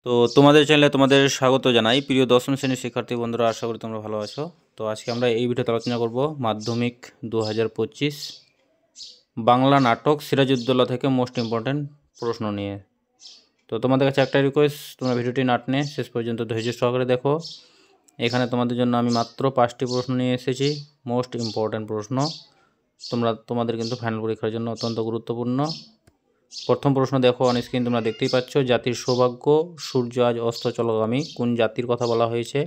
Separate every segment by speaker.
Speaker 1: তো তোমাদের চ্যানেলে তোমাদের স্বাগত জানাই। প্রিয় দশম শ্রেণীর শিক্ষার্থী বন্ধুরা, আশা করি তোমরা ভালো আছো। তো আজকে আমরা এই ভিডিওতে আলোচনা করব মাধ্যমিক 2025 বাংলা নাটক সিরাজউদ্দৌলা থেকে মোস্ট ইম্পর্ট্যান্ট প্রশ্ন নিয়ে। তো তোমাদের কাছে একটা রিকোয়েস্ট, তোমরা ভিডিওটি না টেনে শেষ পর্যন্ত ধৈর্য সহকারে দেখো। এখানে তোমাদের জন্য আমি মাত্র 5টি প্রশ্ন নিয়ে এসেছি, মোস্ট ইম্পর্ট্যান্ট প্রশ্ন। তোমাদের কিন্তু ফাইনাল পরীক্ষার জন্য অত্যন্ত গুরুত্বপূর্ণ। প্রথম প্রশ্ন দেখো, অন স্ক্রিন তোমরা দেখতেই পাচ্ছ। জাতির সৌভাগ্য, সূর্য আজ অস্তচলগামী। কোন জাতির কথা বলা হয়েছে?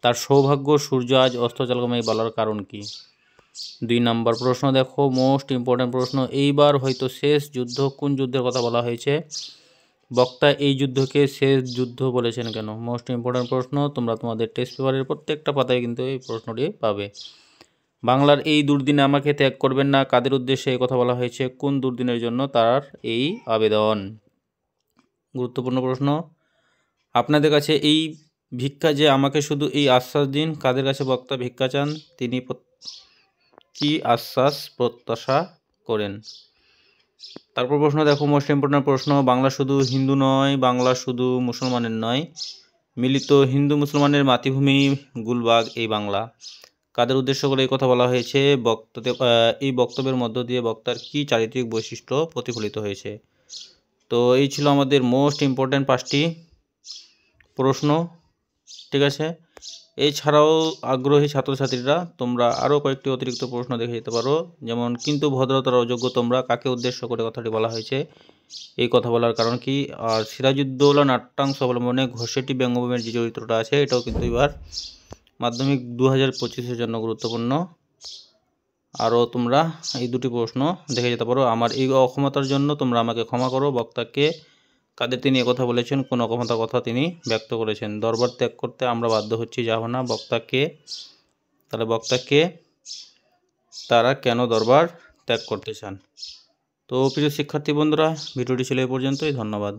Speaker 1: তার সৌভাগ্য সূর্য আজ অস্তচলগামী বলার কারণ কি? 2 নম্বর প্রশ্ন দেখো, মোস্ট ইম্পর্ট্যান্ট প্রশ্ন। এইবার হয়তো শেষ যুদ্ধ। কোন যুদ্ধের কথা বলা হয়েছে? বক্তা এই যুদ্ধকে শেষ যুদ্ধ বলেছেন কেন? মোস্ট ইম্পর্ট্যান্ট প্রশ্ন। তোমরা তোমাদের টেস্ট পেপারের প্রত্যেকটা পাতায় কিন্তু এই প্রশ্নটি পাবে। বাংলার এই দুর্দিনে আমাকে ত্যাগ করবেন না, কাদের উদ্দেশ্যে এই কথা বলা হয়েছে? কোন দুর্দিনের জন্য তার এই আবেদন? গুরুত্বপূর্ণ প্রশ্ন। আপনাদের কাছে এই ভিক্ষা যে আমাকে শুধু এই আশ্বাস দিন, কাদের কাছে বক্তা ভিক্ষা চান? তিনি কি আশ্বাস প্রত্যাশা করেন? তারপর প্রশ্ন দেখো, মোস্ট ইম্পর্ট্যান্ট প্রশ্ন। বাংলা শুধু হিন্দু নয়, বাংলা শুধু মুসলমানের নয়, মিলিত হিন্দু মুসলমানের মাতৃভূমি গুলবাগ এই বাংলা। কাদের উদ্দেশ্য করে এই কথা বলা হয়েছে? এই বক্তব্যের মধ্য দিয়ে বক্তার কি চারিত্রিক বৈশিষ্ট্য প্রতিফলিত হয়েছে? তো এই ছিল আমাদের মোস্ট ইম্পর্ট্যান্ট 5টি প্রশ্ন, ঠিক আছে। এছাড়াও আগ্রহী ছাত্রছাত্রীরা তোমরা আরও কয়েকটি অতিরিক্ত প্রশ্ন দেখে যেতে পারো, যেমন কিন্তু ভদ্রতার অযোগ্য তোমরা, কাকে উদ্দেশ্য করে কথাটি বলা হয়েছে? এই কথা বলার কারণ কি? আর সিরাজউদ্দৌলা নাট্যাংশ অবলম্বনে ঘোষেটি ব্যঙ্গভূমির যে চরিত্রটা আছে, এটাও কিন্তু এবার মাধ্যমিক 2025-এর জন্য গুরুত্বপূর্ণ। আরও তোমরা এই 2টি প্রশ্ন দেখে যেতে পারো। আমার এই অক্ষমতার জন্য তোমরা আমাকে ক্ষমা করো। বক্তাকে কাদের তিনি একথা বলেছেন? কোন অক্ষমতার কথা তিনি ব্যক্ত করেছেন? দরবার ত্যাগ করতে আমরা বাধ্য হচ্ছি, যাব না। বক্তাকে, তাহলে বক্তাকে তারা কেন দরবার ত্যাগ করতে চান? তো প্রিয় শিক্ষার্থী বন্ধুরা, ভিডিওটি ছিল এই পর্যন্তই। ধন্যবাদ।